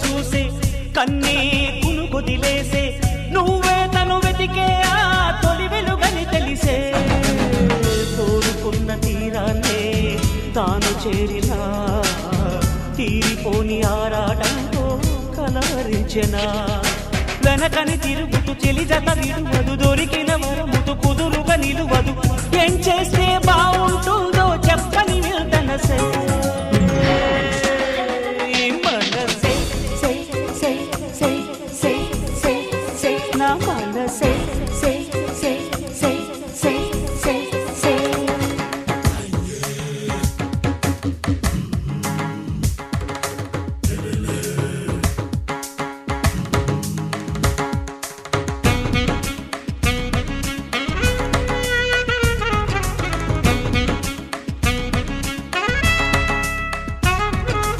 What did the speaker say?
చూసే కన్నే కునుకొదిలేసే నువ్వే తను వెతికే ఆ తొలి వెలుగని తెలిసే కోరుకున్న తీరాన్నే తాను చేరినా తీరిపోని ఆరాటంతో కలవరించెనా వెనకని తిరుగుతూ చెలి జత విడువదు దొరికిన వరముతు కుదురుగా నిలువదు ఏం చేస్తే బాగుంటుందో చెప్పని వెళ్తనసే